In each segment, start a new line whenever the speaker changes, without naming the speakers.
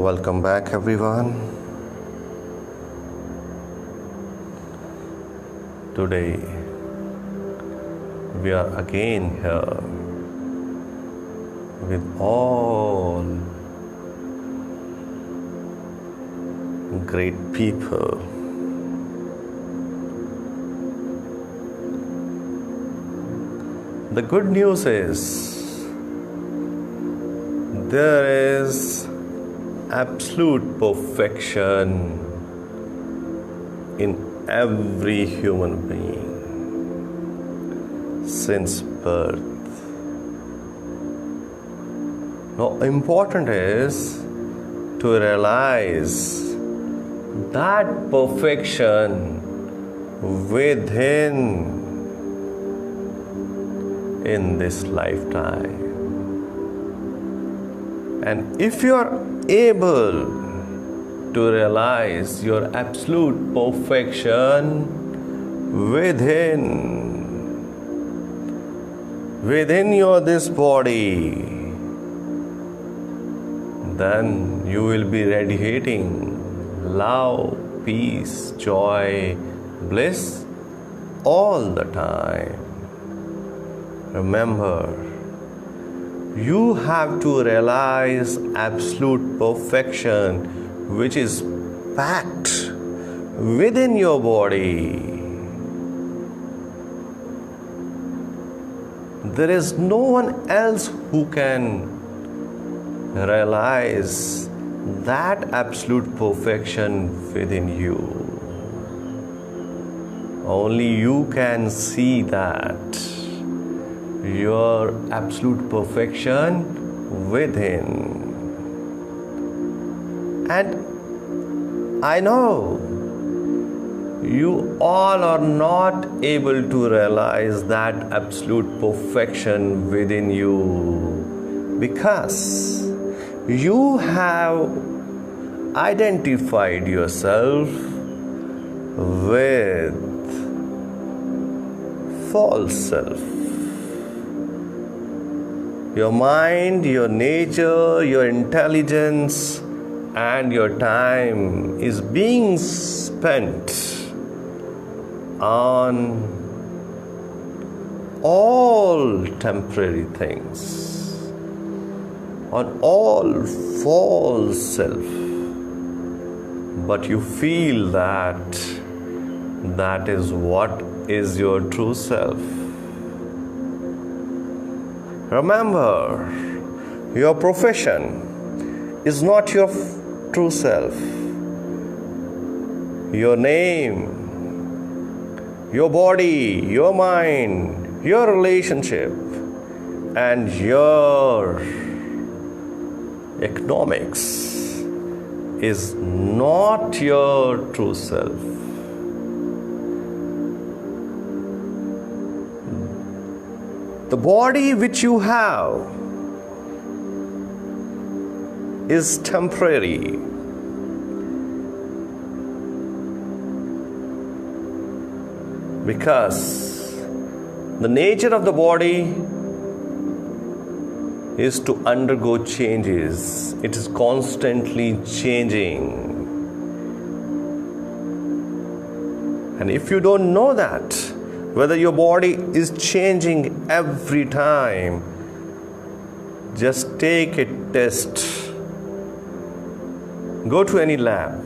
Welcome back, everyone. Today we are again here with all great people. The good news is there is absolute perfection in every human being since birth. Now, important is to realize that perfection within in this lifetime. And if you are able to realize your absolute perfection within your this body, then you will be radiating love, peace, joy, bliss all the time. Remember, you have to realize absolute perfection which is packed within your body. There is no one else who can realize that absolute perfection within you. Only you can see that your absolute perfection within. And I know you all are not able to realize that absolute perfection within you because you have identified yourself with false self. Your mind, your nature, your intelligence, and your time is being spent on all temporary things, on all false self. But you feel that is what is your true self. Remember, your profession is not your true self. Your name, your body, your mind, your relationship, and your economics is not your true self. The body which you have is temporary. Because the nature of the body is to undergo changes. It is constantly changing. And if you don't know that, whether your body is changing every time, just take a test. Go to any lab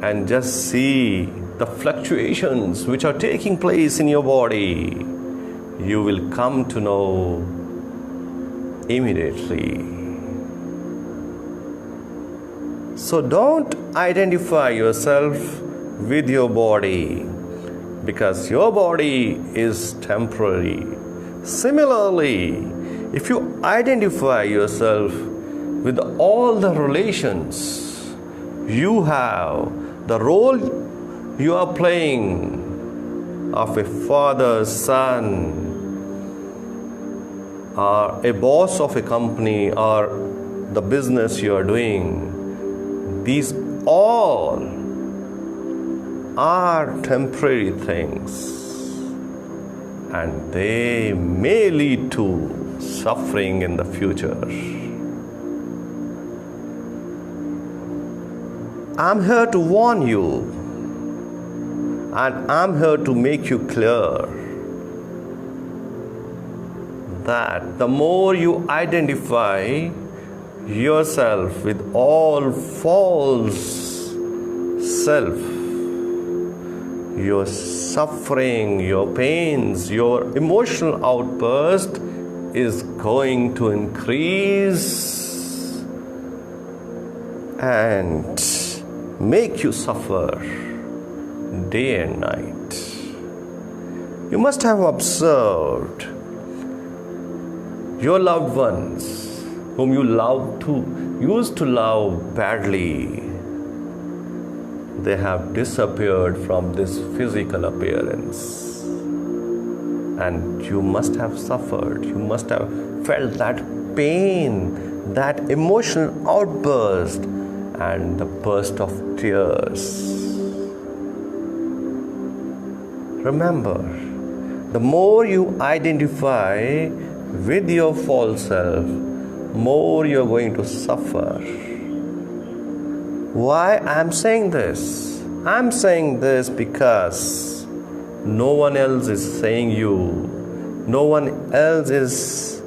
and just see the fluctuations which are taking place in your body. You will come to know immediately. So don't identify yourself with your body, because your body is temporary. Similarly, if you identify yourself with all the relations you have, the role you are playing of a father, son, or a boss of a company, or the business you are doing, these all are temporary things, and they may lead to suffering in the future. I'm here to warn you, and I'm here to make you clear that the more you identify yourself with all false self, your suffering, your pains, your emotional outburst is going to increase and make you suffer day and night. You must have observed your loved ones whom you used to love badly. They have disappeared from this physical appearance, and you must have suffered. You must have felt that pain, that emotional outburst, and the burst of tears. Remember, the more you identify with your false self, more you're going to suffer. Why I'm saying this? I'm saying this because no one else is saying you. No one else is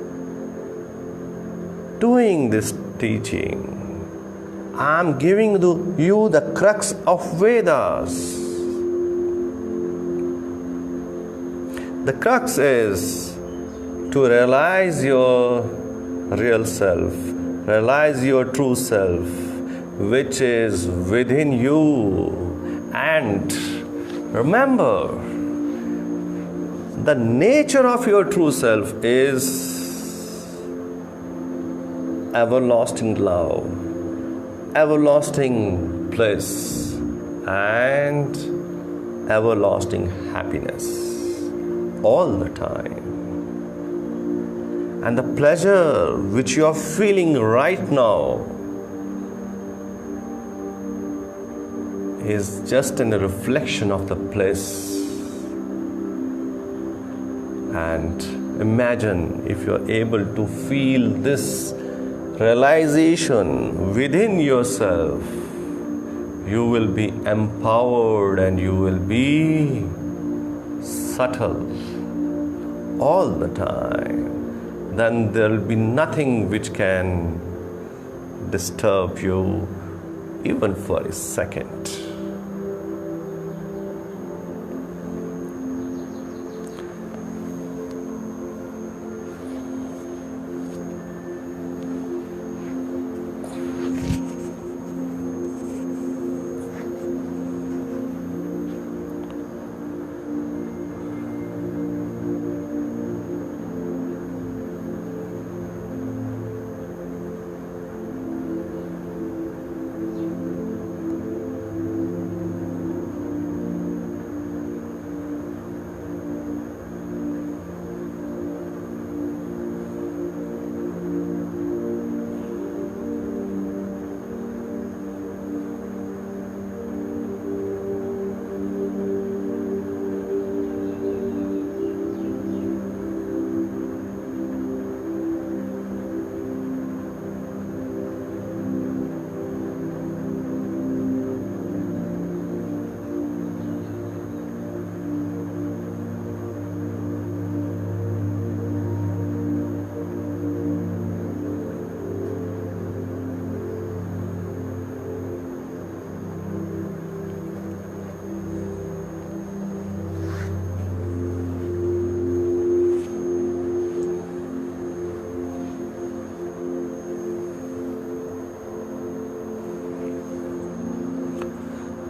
doing this teaching. I'm giving you the crux of Vedas. The crux is to realize your real self, realize your true self, which is within you. And remember, the nature of your true self is everlasting love, everlasting bliss, and everlasting happiness all the time. And the pleasure which you are feeling right now is just a reflection of the bliss. And imagine if you are able to feel this realization within yourself, you will be empowered and you will be subtle all the time. Then there will be nothing which can disturb you even for a second.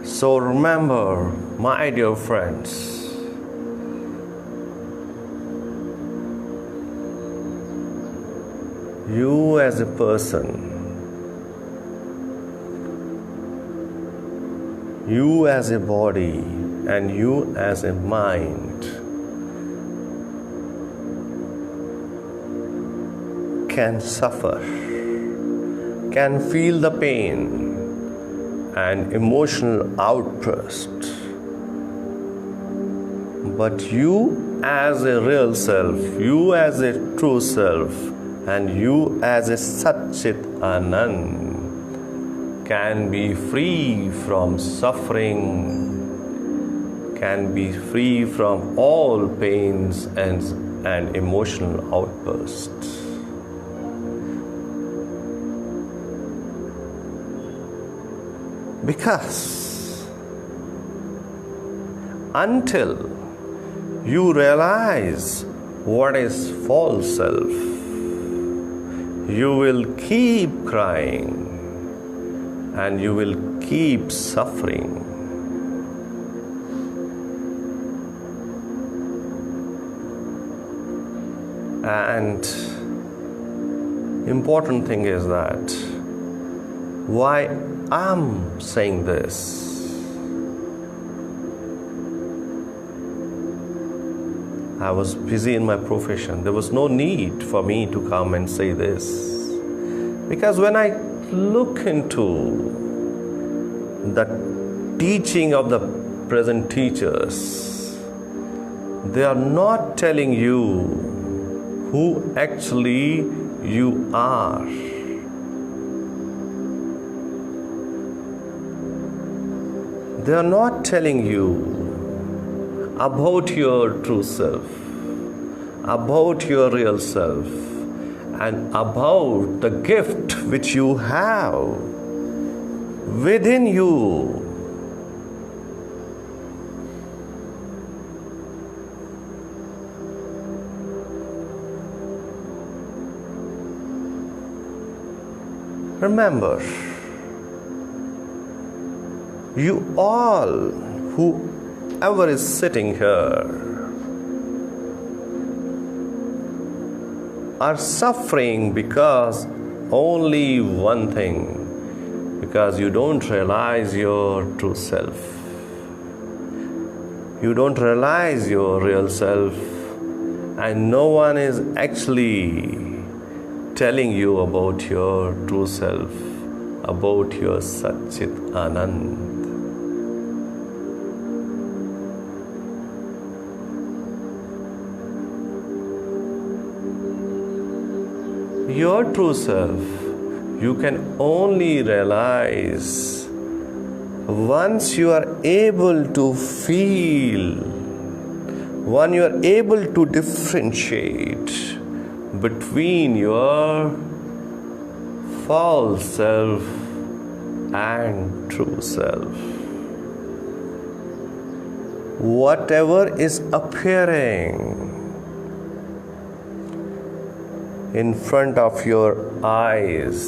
So remember, my dear friends, you as a person, you as a body, and you as a mind can suffer, can feel the pain and emotional outburst. But you as a real self, you as a true self, and you as a Satchit Anand can be free from suffering, can be free from all pains and emotional outbursts. Because until you realize what is false self, you will keep crying and you will keep suffering. And important thing is that why I'm saying this. I was busy in my profession. There was no need for me to come and say this. Because when I look into the teaching of the present teachers, they are not telling you who actually you are. They are not telling you about your true self, about your real self, and about the gift which you have within you. Remember, you all, whoever is sitting here, are suffering because only one thing, because you don't realize your true self. You don't realize your real self, and no one is actually telling you about your true self, about your Satchit Anand. Your true self, you can only realize once you are able to feel, when you are able to differentiate between your false self and true self. Whatever is appearing in front of your eyes,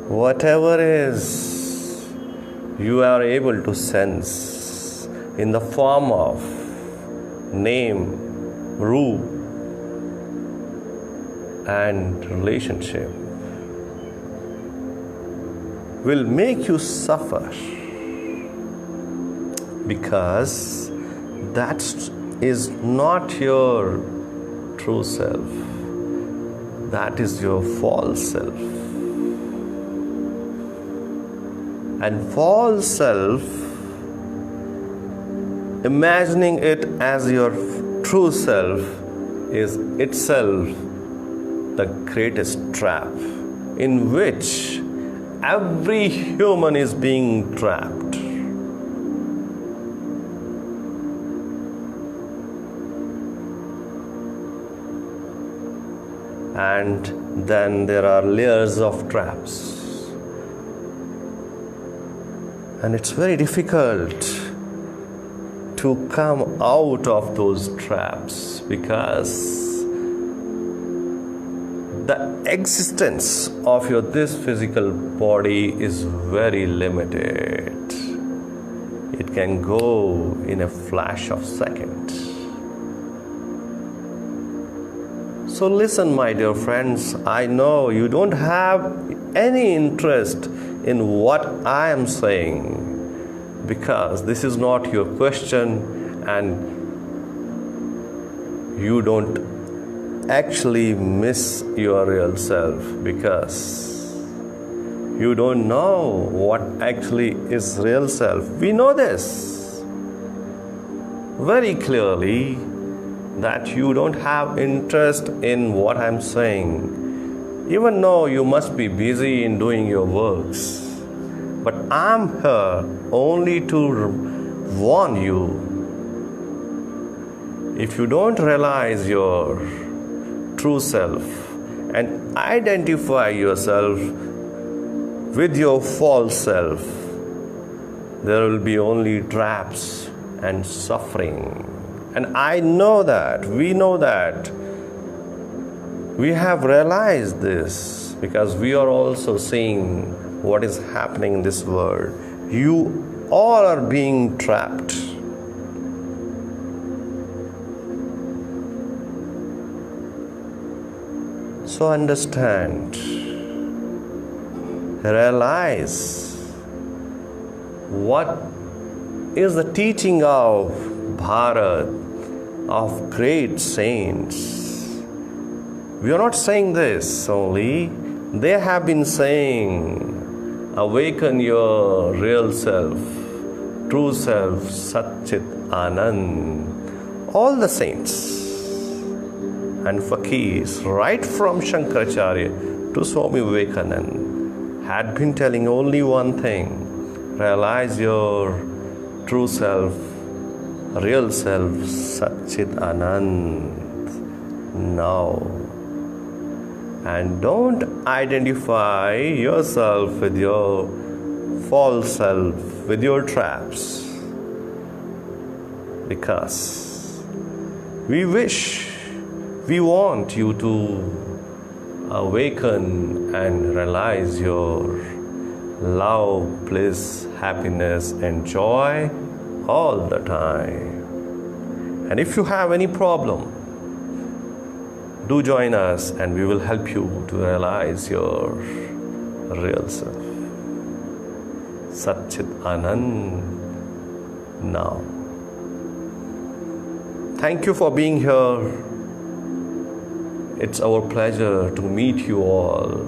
whatever is you are able to sense in the form of name, root, and relationship will make you suffer, because that is not your true self. That is your false self. And false self, imagining it as your true self, is itself the greatest trap in which every human is being trapped. And then there are layers of traps. And it's very difficult to come out of those traps, because the existence of your this physical body is very limited. It can go in a flash of second. So listen, my dear friends, I know you don't have any interest in what I am saying, because this is not your question, and you don't actually miss your real self, because you don't know what actually is real self. We know this very clearly, that you don't have interest in what I'm saying, even though you must be busy in doing your works. But I'm here only to warn you. If you don't realize your true self and identify yourself with your false self, there will be only traps and suffering. And I know that, we know that. We have realized this because we are also seeing what is happening in this world. You all are being trapped. So understand, realize what is the teaching of Bharat, of great saints. We are not saying this only. They have been saying, awaken your real self, true self, Satchit Anand. All the saints and fakirs, right from Shankaracharya to Swami Vivekananda, had been telling only one thing: realize your true self, real self, Satchit Anand now. And don't identify yourself with your false self, with your traps. Because we want you to awaken and realize your love, bliss, happiness, and joy all the time. And if you have any problem, do join us and we will help you to realize your real self. Satchit Anand now. Thank you for being here. It's our pleasure to meet you all.